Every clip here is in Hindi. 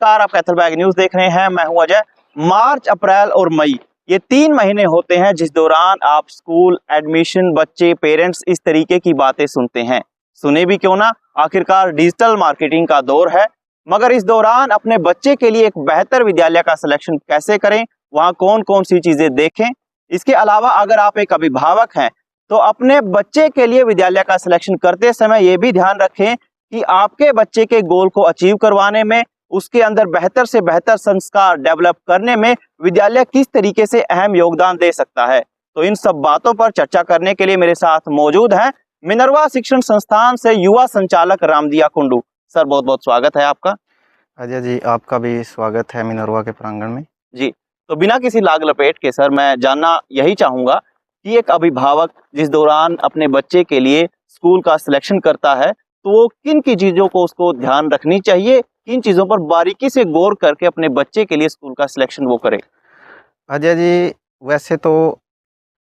नमस्कार, आप कैथल न्यूज देख रहे हैं। मैं हूं अजय। मार्च, अप्रैल और मई ये 3 महीने होते हैं जिस दौरान आप स्कूल एडमिशन, बच्चे, पेरेंट्स इस तरीके की बातें सुनते हैं। सुने भी क्यों ना, आखिरकार डिजिटल मार्केटिंग का दौर है। मगर इस दौरान अपने बच्चे के लिए एक बेहतर विद्यालय का सिलेक्शन कैसे करें, वहाँ कौन कौन सी चीजें देखें। इसके अलावा अगर आप एक अभिभावक हैं तो अपने बच्चे के लिए विद्यालय का सिलेक्शन करते समय ये भी ध्यान रखें कि आपके बच्चे के गोल को अचीव करवाने में, उसके अंदर बेहतर से बेहतर संस्कार डेवलप करने में विद्यालय किस तरीके से अहम योगदान दे सकता है। तो इन सब बातों पर चर्चा करने के लिए मेरे साथ मौजूद हैं मिनर्वा शिक्षण संस्थान से युवा संचालक रामदिया कुंडू। सर, बहुत बहुत स्वागत है आपका। अजय जी, आपका भी स्वागत है मिनर्वा के प्रांगण में। जी, तो बिना किसी लाग लपेट के सर, मैं जानना यही चाहूँगा कि एक अभिभावक जिस दौरान अपने बच्चे के लिए स्कूल का सिलेक्शन करता है तो वो किन की चीज़ों को उसको ध्यान रखनी चाहिए, किन चीज़ों पर बारीकी से गौर करके अपने बच्चे के लिए स्कूल का सिलेक्शन वो करे। अजय जी, वैसे तो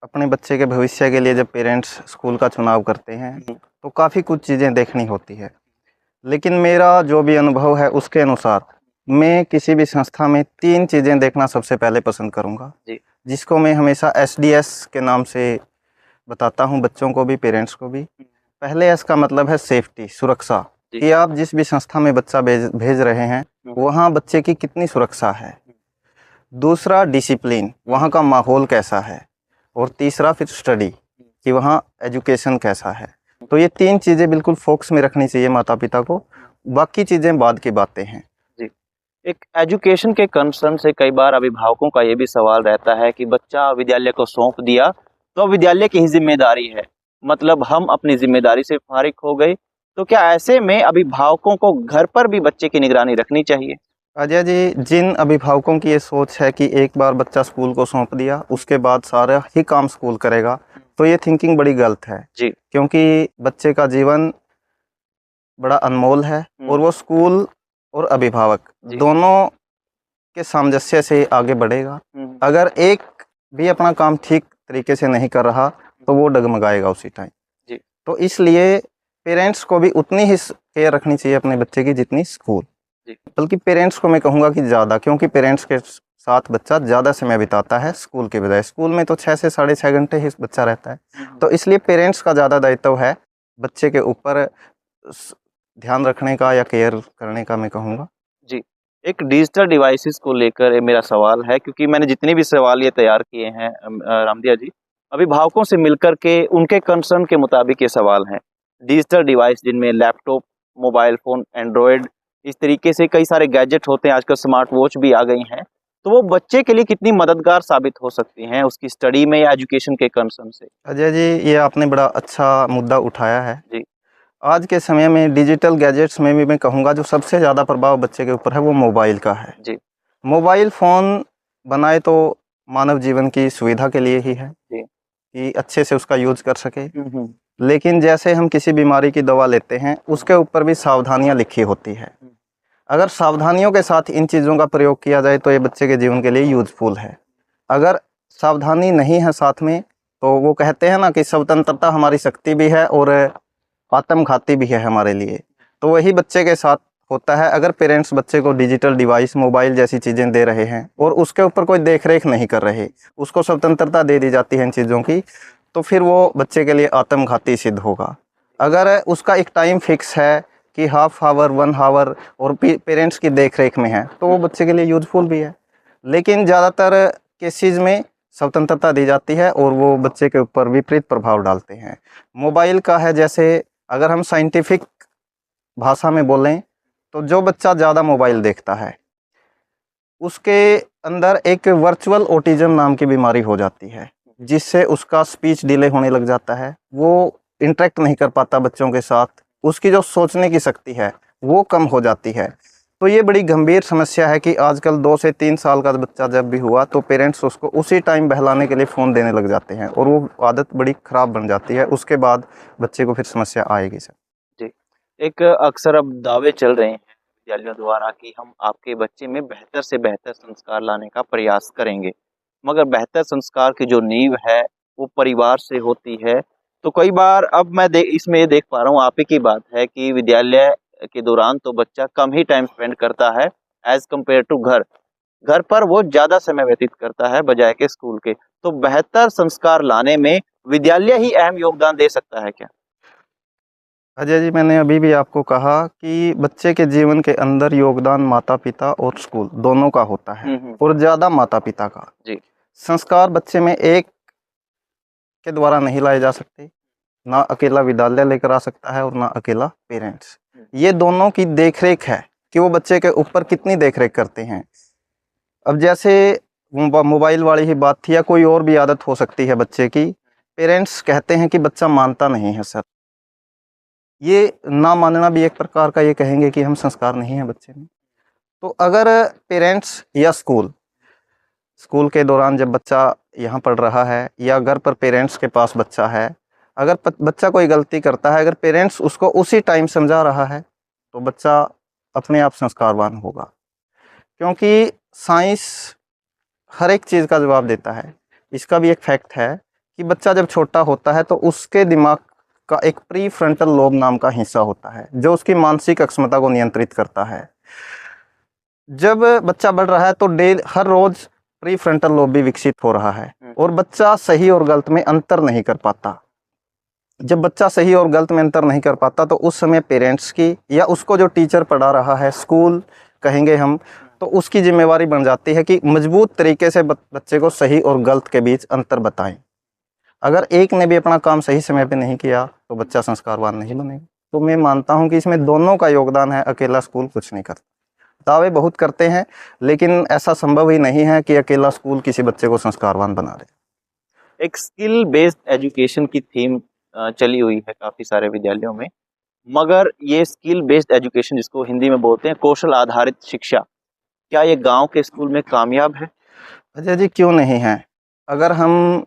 अपने बच्चे के भविष्य के लिए जब पेरेंट्स स्कूल का चुनाव करते हैं तो काफ़ी कुछ चीज़ें देखनी होती है, लेकिन मेरा जो भी अनुभव है उसके अनुसार मैं किसी भी संस्था में 3 चीज़ें देखना सबसे पहले पसंद करूँगा, जिसको मैं हमेशा SDS के नाम से बताता हूँ बच्चों को भी, पेरेंट्स को भी। पहले S का मतलब है सेफ्टी, सुरक्षा, कि आप जिस भी संस्था में बच्चा भेज रहे हैं वहाँ बच्चे की कितनी सुरक्षा है। दूसरा डिसिप्लिन, वहाँ का माहौल कैसा है। और तीसरा फिर स्टडी, कि वहाँ एजुकेशन कैसा है। तो ये 3 चीज़ें बिल्कुल फोकस में रखनी चाहिए माता पिता को, बाकी चीज़ें बाद की बातें हैं। जी, एक एजुकेशन के कंसर्न से कई बार अभिभावकों का ये भी सवाल रहता है कि बच्चा विद्यालय को सौंप दिया तो विद्यालय की ही जिम्मेदारी है, मतलब हम अपनी जिम्मेदारी से फारिग हो गए। तो क्या ऐसे में अभिभावकों को घर पर भी बच्चे की निगरानी रखनी चाहिए? अजय जी, जिन अभिभावकों की ये सोच है कि एक बार बच्चा स्कूल को सौंप दिया उसके बाद सारा ही काम स्कूल करेगा, तो ये थिंकिंग बड़ी गलत है जी। क्योंकि बच्चे का जीवन बड़ा अनमोल है और वो स्कूल और अभिभावक दोनों के सामंजस्य से आगे बढ़ेगा। अगर एक भी अपना काम ठीक तरीके से नहीं कर रहा तो वो डगमगाएगा उसी टाइम। तो इसलिए पेरेंट्स को भी उतनी ही केयर रखनी चाहिए अपने बच्चे की जितनी स्कूल, बल्कि पेरेंट्स को मैं कहूँगा कि ज़्यादा, क्योंकि पेरेंट्स के साथ बच्चा ज़्यादा समय बिताता है स्कूल के बजाय। स्कूल में तो 6 से 6.5 घंटे ही बच्चा रहता है, तो इसलिए पेरेंट्स का ज़्यादा दायित्व है बच्चे के ऊपर ध्यान रखने का या केयर करने का, मैं कहूँगा। जी, एक डिजिटल डिवाइसेस को लेकर मेरा सवाल है, क्योंकि मैंने जितने भी सवाल ये तैयार किए हैं रामदिया जी, अभिभावकों से मिलकर के उनके कंसर्न के मुताबिक ये सवाल हैं। डिजिटल डिवाइस जिनमें लैपटॉप, मोबाइल फ़ोन, एंड्रॉयड, इस तरीके से कई सारे गैजेट होते हैं, आजकल स्मार्ट वॉच भी आ गई हैं। तो वो बच्चे के लिए कितनी मददगार साबित हो सकती हैं उसकी स्टडी में या एजुकेशन के कंसर्न से? अजय जी, ये आपने बड़ा अच्छा मुद्दा उठाया है। जी। आज के समय में डिजिटल गैजेट्स में भी मैं कहूँगा जो सबसे ज़्यादा प्रभाव बच्चे के ऊपर है वो मोबाइल का है। जी। मोबाइल फ़ोन बनाए तो मानव जीवन की सुविधा के लिए ही है, कि अच्छे से उसका यूज़ कर सके। लेकिन जैसे हम किसी बीमारी की दवा लेते हैं उसके ऊपर भी सावधानियां लिखी होती है। अगर सावधानियों के साथ इन चीज़ों का प्रयोग किया जाए तो ये बच्चे के जीवन के लिए यूज़फुल है। अगर सावधानी नहीं है साथ में, तो वो कहते हैं ना कि स्वतंत्रता हमारी शक्ति भी है और आत्मघाती भी है हमारे लिए, तो वही बच्चे के साथ होता है। अगर पेरेंट्स बच्चे को डिजिटल डिवाइस, मोबाइल जैसी चीज़ें दे रहे हैं और उसके ऊपर कोई देख रेख नहीं कर रहे, उसको स्वतंत्रता दे दी जाती है इन चीज़ों की, तो फिर वो बच्चे के लिए आत्मघाती सिद्ध होगा। अगर उसका एक टाइम फिक्स है कि हाफ आवर, 1 आवर और पेरेंट्स की देख रेख में है, तो वो बच्चे के लिए यूज़फुल भी है। लेकिन ज़्यादातर केसेस में स्वतंत्रता दी जाती है और वो बच्चे के ऊपर विपरीत प्रभाव डालते हैं। मोबाइल का है, जैसे अगर हम साइंटिफिक भाषा में बोलें तो जो बच्चा ज़्यादा मोबाइल देखता है उसके अंदर एक वर्चुअल ऑटिज्म नाम की बीमारी हो जाती है, जिससे उसका स्पीच डिले होने लग जाता है, वो इंटरेक्ट नहीं कर पाता बच्चों के साथ, उसकी जो सोचने की शक्ति है वो कम हो जाती है। तो ये बड़ी गंभीर समस्या है कि आजकल 2 से 3 साल का बच्चा जब भी हुआ तो पेरेंट्स उसको उसी टाइम बहलाने के लिए फ़ोन देने लग जाते हैं और वो आदत बड़ी ख़राब बन जाती है। उसके बाद बच्चे को फिर समस्या आएगी सर। जी, एक अक्सर अब दावे चल रहे हैं विद्यालयों द्वारा कि हम आपके बच्चे में बेहतर से बेहतर संस्कार लाने का प्रयास करेंगे, मगर बेहतर संस्कार की जो नींव है वो परिवार से होती है। तो कई बार अब मैं इसमें ये देख पा रहा हूँ, आप ही की बात है कि विद्यालय के दौरान तो बच्चा कम ही टाइम स्पेंड करता है, एज कम्पेयर टू घर, घर पर वो ज्यादा समय व्यतीत करता है बजाय के स्कूल के। तो बेहतर संस्कार लाने में विद्यालय ही अहम योगदान दे सकता है क्या? अजय जी, मैंने अभी भी आपको कहा कि बच्चे के जीवन के अंदर योगदान माता पिता और स्कूल दोनों का होता है, और ज़्यादा माता पिता का। जी। संस्कार बच्चे में एक के द्वारा नहीं लाए जा सकते, ना अकेला विद्यालय लेकर आ सकता है और ना अकेला पेरेंट्स। ये दोनों की देखरेख है कि वो बच्चे के ऊपर कितनी देखरेख करते हैं। अब जैसे मोबाइल वाली ही बात थी, या कोई और भी आदत हो सकती है बच्चे की। पेरेंट्स कहते हैं कि बच्चा मानता नहीं है सर, ये ना मानना भी एक प्रकार का, ये कहेंगे कि हम संस्कार नहीं है बच्चे में। तो अगर पेरेंट्स या स्कूल के दौरान जब बच्चा यहाँ पढ़ रहा है, या घर पर पेरेंट्स के पास बच्चा है, अगर बच्चा कोई गलती करता है, अगर पेरेंट्स उसको उसी टाइम समझा रहा है, तो बच्चा अपने आप संस्कारवान होगा। क्योंकि साइंस हर एक चीज़ का जवाब देता है। इसका भी एक फैक्ट है कि बच्चा जब छोटा होता है तो उसके दिमाग का एक प्री फ्रंटल लोब नाम का हिस्सा होता है, जो उसकी मानसिक अक्षमता को नियंत्रित करता है। जब बच्चा बढ़ रहा है तो हर रोज प्री फ्रंटल लोब भी विकसित हो रहा है, और बच्चा सही और गलत में अंतर नहीं कर पाता। जब बच्चा सही और गलत में अंतर नहीं कर पाता, तो उस समय पेरेंट्स की, या उसको जो टीचर पढ़ा रहा है, स्कूल कहेंगे हम, तो उसकी जिम्मेवारी बन जाती है कि मजबूत तरीके से बच्चे को सही और गलत के बीच अंतर बताएं। अगर एक ने भी अपना काम सही समय पे नहीं किया तो बच्चा संस्कारवान नहीं बनेगा। तो मैं मानता हूं कि इसमें दोनों का योगदान है, अकेला स्कूल कुछ नहीं करता। दावे बहुत करते हैं, लेकिन ऐसा संभव ही नहीं है कि अकेला स्कूल किसी बच्चे को संस्कारवान बना दे। एक स्किल बेस्ड एजुकेशन की थीम चली हुई है काफी सारे विद्यालयों में, मगर ये स्किल बेस्ड एजुकेशन, जिसको हिंदी में बोलते हैं कौशल आधारित शिक्षा, क्या ये गांव के स्कूल में कामयाब है? अजय जी, क्यों नहीं है। अगर हम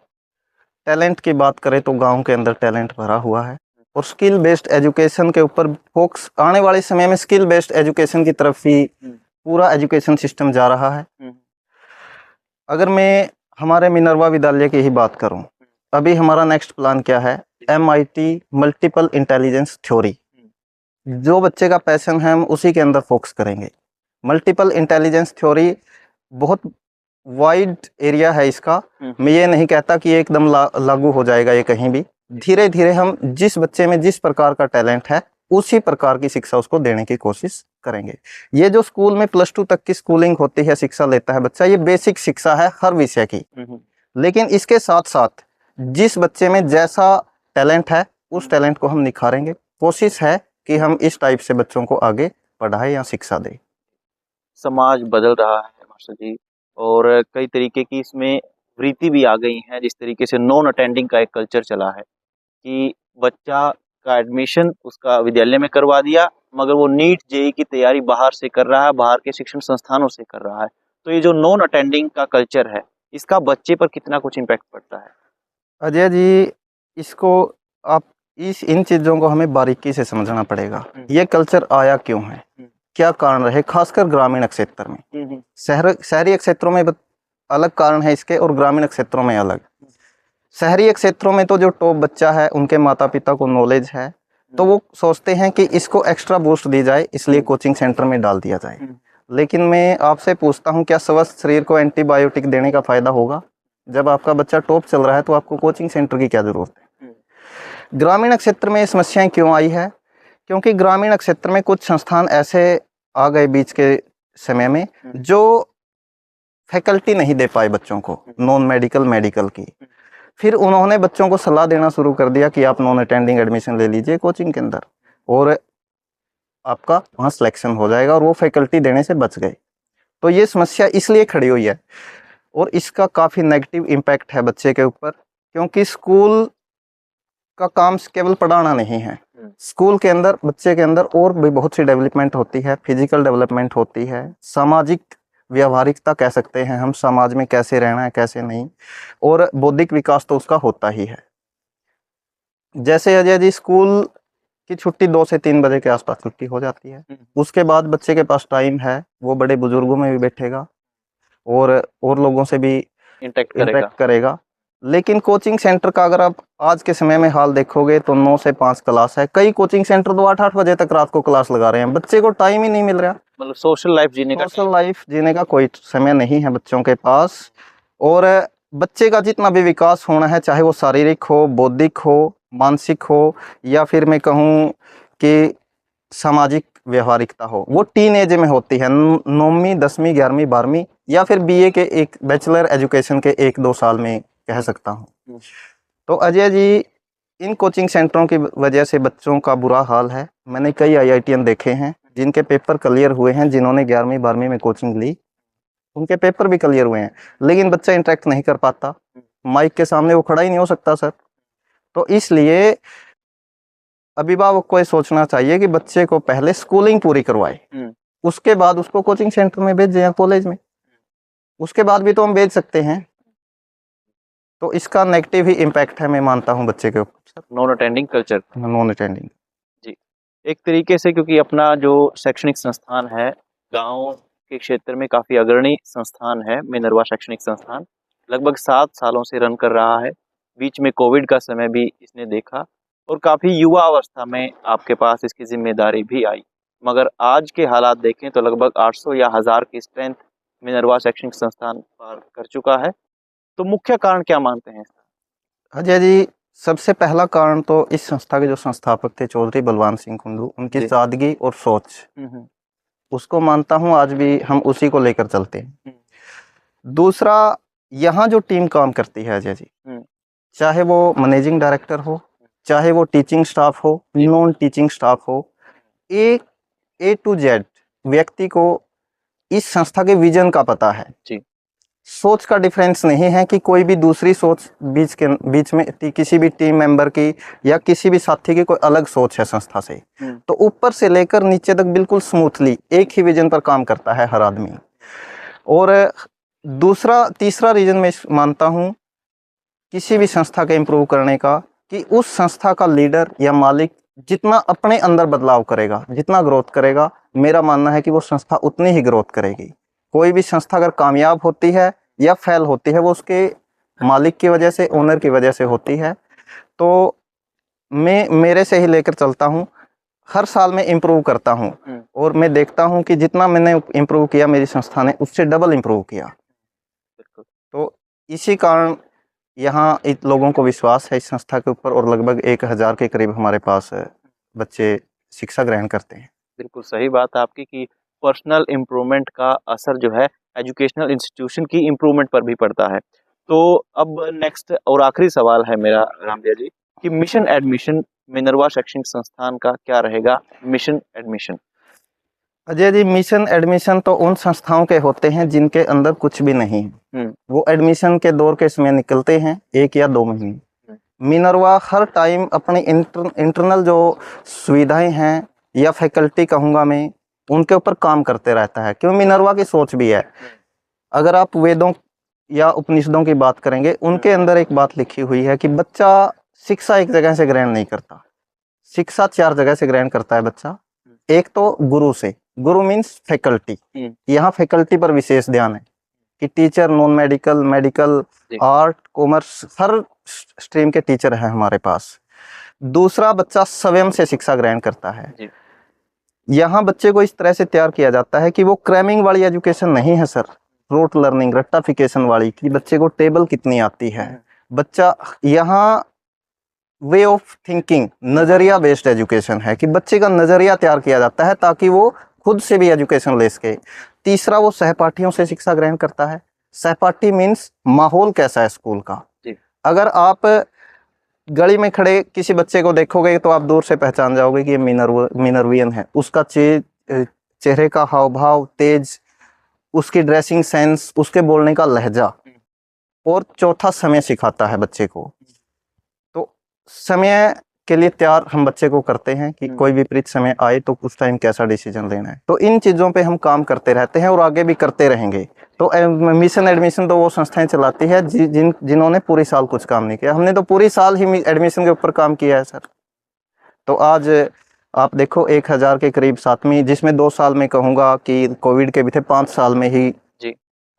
टैलेंट की बात करें तो गांव के अंदर टैलेंट भरा हुआ है, और स्किल बेस्ड एजुकेशन के ऊपर फोकस आने वाले समय में स्किल बेस्ड एजुकेशन की तरफ ही पूरा एजुकेशन सिस्टम जा रहा है। अगर मैं हमारे मिनर्वा विद्यालय की ही बात करूं, अभी हमारा नेक्स्ट प्लान क्या है, MIT मल्टीपल इंटेलिजेंस थ्योरी। जो बच्चे का पैशन है हम उसी के अंदर फोकस करेंगे। मल्टीपल इंटेलिजेंस थ्योरी बहुत वाइड एरिया है इसका। मैं ये नहीं कहता कि एकदम लागू हो जाएगा ये कहीं भी। धीरे धीरे हम जिस बच्चे में जिस प्रकार का टैलेंट है उसी प्रकार की शिक्षा उसको देने की कोशिश करेंगे। ये जो स्कूल में +2 तक की स्कूलिंग होती है, शिक्षा लेता है बच्चा, ये बेसिक शिक्षा है हर विषय की। लेकिन इसके साथ साथ जिस बच्चे में जैसा टैलेंट है उस टैलेंट को हम निखारेंगे। कोशिश है कि हम इस टाइप से बच्चों को आगे पढ़ाएं या शिक्षा दें। समाज बदल रहा है मास्टर जी, और कई तरीके की इसमें वृत्ति भी आ गई है। जिस तरीके से नॉन अटेंडिंग का एक कल्चर चला है कि बच्चा का एडमिशन उसका विद्यालय में करवा दिया, मगर वो नीट जेई की तैयारी बाहर से कर रहा है, बाहर के शिक्षण संस्थानों से कर रहा है। तो ये जो नॉन अटेंडिंग का कल्चर है, इसका बच्चे पर कितना कुछ इम्पैक्ट पड़ता है? अजय जी, इसको आप इन चीज़ों को हमें बारीकी से समझना पड़ेगा। ये कल्चर आया क्यों है, क्या कारण रहे, खासकर ग्रामीण क्षेत्र में। शहरी क्षेत्रों में अलग कारण है इसके, और ग्रामीण क्षेत्रों में अलग। शहरी क्षेत्रों में तो जो टॉप बच्चा है उनके माता पिता को नॉलेज है, तो वो सोचते हैं कि इसको एक्स्ट्रा बूस्ट दी जाए, इसलिए कोचिंग सेंटर में डाल दिया जाए। लेकिन मैं आपसे पूछता हूँ, क्या स्वस्थ शरीर को एंटीबायोटिक देने का फायदा होगा? जब आपका बच्चा टॉप चल रहा है तो आपको कोचिंग सेंटर की क्या जरूरत है? ग्रामीण क्षेत्र में ये समस्याएं क्यों आई है? क्योंकि ग्रामीण क्षेत्र में कुछ संस्थान ऐसे आ गए बीच के समय में जो फैकल्टी नहीं दे पाए बच्चों को, नॉन मेडिकल की। फिर उन्होंने बच्चों को सलाह देना शुरू कर दिया कि आप नॉन अटेंडिंग एडमिशन ले लीजिए कोचिंग के अंदर, और आपका वहाँ सिलेक्शन हो जाएगा, और वो फैकल्टी देने से बच गए। तो ये समस्या इसलिए खड़ी हुई है, और इसका काफ़ी नेगेटिव इम्पैक्ट है बच्चे के ऊपर। क्योंकि स्कूल का काम केवल पढ़ाना नहीं है, स्कूल के अंदर बच्चे के अंदर और भी बहुत सी डेवलपमेंट होती है। फिजिकल डेवलपमेंट होती है, सामाजिक व्यवहारिकता कह सकते हैं हम, समाज में कैसे रहना है कैसे नहीं, और बौद्धिक विकास तो उसका होता ही है। जैसे अजय जी, स्कूल की छुट्टी 2 से 3 बजे के आसपास छुट्टी हो जाती है। उसके बाद बच्चे के पास टाइम है, वो बड़े बुजुर्गों में भी बैठेगा और लोगों से भी इंटरेक्ट करेगा। लेकिन कोचिंग सेंटर का अगर आप आज के समय में हाल देखोगे तो 9 से 5 क्लास है। कई कोचिंग सेंटर तो 8-8 बजे तक रात को क्लास लगा रहे हैं, बच्चे को टाइम ही नहीं मिल रहा। मतलब सोशल लाइफ जीने का सोशल लाइफ जीने का कोई समय नहीं है बच्चों के पास। और बच्चे का जितना भी विकास होना है, चाहे वो शारीरिक हो, बौद्धिक हो, मानसिक हो, या फिर मैं कहूँ कि सामाजिक व्यवहारिकता हो, वो टीन एज में होती है। 9वीं 10वीं 11वीं 12वीं या फिर बीए के एक बैचलर एजुकेशन के 1-2 साल में कह सकता हूँ। तो अजय जी, इन कोचिंग सेंटरों की वजह से बच्चों का बुरा हाल है। मैंने कई आईआईटीएन देखे हैं जिनके पेपर क्लियर हुए हैं, जिन्होंने 11वीं 12वीं में कोचिंग ली उनके पेपर भी क्लियर हुए हैं, लेकिन बच्चा इंटरेक्ट नहीं कर पाता, माइक के सामने वो खड़ा ही नहीं हो सकता सर। तो इसलिए अभिभावक को ये सोचना चाहिए कि बच्चे को पहले स्कूलिंग पूरी करवाए, उसके बाद उसको कोचिंग सेंटर में भेजें या कॉलेज में। उसके बाद भी तो हम भेज सकते हैं। तो इसका नेगेटिव ही इम्पैक्ट है, मैं मानता हूँ बच्चे के ऊपर। Non attending culture, non attending जी, एक तरीके से, क्योंकि अपना जो शैक्षणिक संस्थान है गांव के क्षेत्र में काफ़ी अग्रणी संस्थान है मिनर्वा शैक्षणिक संस्थान, लगभग 7 सालों से रन कर रहा है। बीच में कोविड का समय भी इसने देखा और काफ़ी युवा अवस्था में आपके पास इसकी जिम्मेदारी भी आई, मगर आज के हालात देखें तो लगभग 800 या 1000 की स्ट्रेंथ मिनर्वा शैक्षणिक संस्थान पार कर चुका है। तो मुख्य कारण क्या मानते हैं? अजय जी, सबसे पहला कारण तो इस संस्था के जो संस्थापक थे चौधरी बलवान सिंह कुंडू, उनकी सादगी और सोच, उसको मानता हूँ। आज भी हम उसी को लेकर चलते हैं। दूसरा, यहाँ जो टीम काम करती है अजय जी, चाहे वो मैनेजिंग डायरेक्टर हो, चाहे वो टीचिंग स्टाफ हो, नॉन टीचिंग स्टाफ हो, एक A to Z व्यक्ति को इस संस्था के विजन का पता है जी। सोच का डिफरेंस नहीं है कि कोई भी दूसरी सोच बीच में किसी भी टीम मेंबर की या किसी भी साथी की कोई अलग सोच है संस्था से, तो ऊपर से लेकर नीचे तक बिल्कुल स्मूथली एक ही विजन पर काम करता है हर आदमी। और तीसरा रीजन मैं मानता हूँ किसी भी संस्था के इम्प्रूव करने का, कि उस संस्था का लीडर या मालिक जितना अपने अंदर बदलाव करेगा, जितना ग्रोथ करेगा, मेरा मानना है कि वो संस्था उतनी ही ग्रोथ करेगी। कोई भी संस्था अगर कामयाब होती है या फेल होती है, वो उसके मालिक की वजह से, ओनर की वजह से होती है। तो मैं मेरे से ही लेकर चलता हूँ, हर साल में इम्प्रूव करता हूँ और मैं देखता हूँ कि जितना मैंने इम्प्रूव किया मेरी संस्था ने उससे डबल इम्प्रूव किया। तो इसी कारण यहाँ लोगों को विश्वास है इस संस्था के ऊपर और लगभग 1000 के करीब हमारे पास बच्चे शिक्षा ग्रहण करते हैं। बिल्कुल सही बात आपकी कि पर्सनल इम्प्रूवमेंट का असर जो है एजुकेशनल इंस्टीट्यूशन की इम्प्रूवमेंट पर भी पड़ता है। तो अब नेक्स्ट और आखिरी सवाल है मेरा रामदेव जी कि मिशन एडमिशन मिनर्वा शैक्षणिक संस्थान का क्या रहेगा? Mission admission Ajay ji, mission admission तो उन संस्थाओं के होते हैं जिनके अंदर कुछ भी नहीं है, वो एडमिशन के दौर के समय निकलते हैं 1 या 2 महीने। मिनर्वा हर टाइम अपनी इंटरनल जो सुविधाएं हैं या फैकल्टी कहूँगा मैं, उनके ऊपर काम करते रहता है, क्यों मिनर्वा की सोच भी है। अगर आप वेदों या उपनिषदों की बात करेंगे, उनके अंदर एक बात लिखी हुई है कि बच्चा शिक्षा एक जगह से ग्रहण नहीं करता, शिक्षा 4 जगह से ग्रहण करता है बच्चा। एक तो गुरु से, गुरु मीन्स फैकल्टी, यहाँ फैकल्टी पर विशेष ध्यान है कि teacher non medical, medical, art, commerce, हर स्ट्रीम के टीचर हैं हमारे पास। दूसरा, बच्चा स्वयं से शिक्षा ग्रहण करता है। यहाँ बच्चे को इस तरह से तैयार किया जाता है कि वो क्रैमिंग वाली एजुकेशन नहीं है सर, रोट लर्निंग, रट्टाफिकेशन वाली, कि बच्चे को टेबल कितनी आती है। बच्चा यहाँ वे ऑफ थिंकिंग, नजरिया बेस्ड एजुकेशन है कि बच्चे का नजरिया तैयार किया जाता है ताकि वो खुद से भी एजुकेशन ले सके। तीसरा, वो सहपाठियों से शिक्षा ग्रहण करता है। सहपाठी मीन्स माहौल कैसा है स्कूल का। अगर आप गली में खड़े किसी बच्चे को देखोगे तो आप दूर से पहचान जाओगे कि ये मिनर्वियन है। उसका चेहरे का हाव भाव, तेज, उसकी ड्रेसिंग सेंस, उसके बोलने का लहजा। और चौथा, समय सिखाता है बच्चे को। तो समय के लिए तैयार हम बच्चे को करते हैं कि कोई विपरीत समय आए तो उस टाइम कैसा डिसीजन लेना है। तो इन चीज़ों पे हम काम करते रहते हैं और आगे भी करते रहेंगे। तो मिशन एडमिशन तो वो संस्थाएं चलाती है जिन्होंने पूरी साल कुछ काम नहीं किया। हमने तो पूरी साल ही एडमिशन के ऊपर काम किया है सर। तो आज आप देखो 1000 के करीब 7वीं, जिसमें 2 साल में कहूँगा कि कोविड के भी थे, 5 साल में ही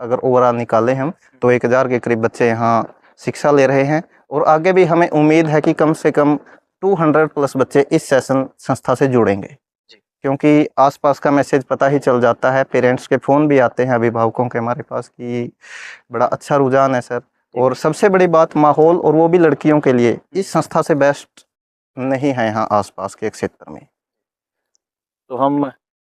अगर ओवरऑल निकाले हम तो 1000 के करीब बच्चे यहाँ शिक्षा ले रहे हैं और आगे भी हमें उम्मीद है कि कम से कम 200 प्लस बच्चे इस सेशन संस्था से जुड़ेंगे, क्योंकि आसपास का मैसेज पता ही चल जाता है। पेरेंट्स के फ़ोन भी आते हैं अभिभावकों के हमारे पास कि बड़ा अच्छा रुझान है सर। और सबसे बड़ी बात माहौल, और वो भी लड़कियों के लिए, इस संस्था से बेस्ट नहीं है यहाँ आसपास के क्षेत्र में। तो हम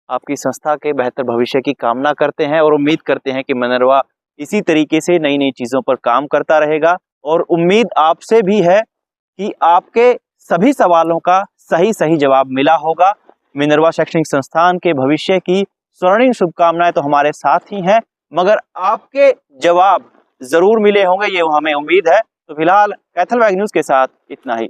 आपकी संस्था के बेहतर भविष्य की कामना करते हैं और उम्मीद करते हैं कि मिनर्वा इसी तरीके से नई नई चीज़ों पर काम करता रहेगा। और उम्मीद आपसे भी है कि आपके सभी सवालों का सही सही जवाब मिला होगा। मिनर्वा शैक्षणिक संस्थान के भविष्य की स्वर्णिम शुभकामनाएं तो हमारे साथ ही हैं, मगर आपके जवाब जरूर मिले होंगे, ये हमें उम्मीद है। तो फिलहाल कैथल वैग न्यूज़ के साथ इतना ही।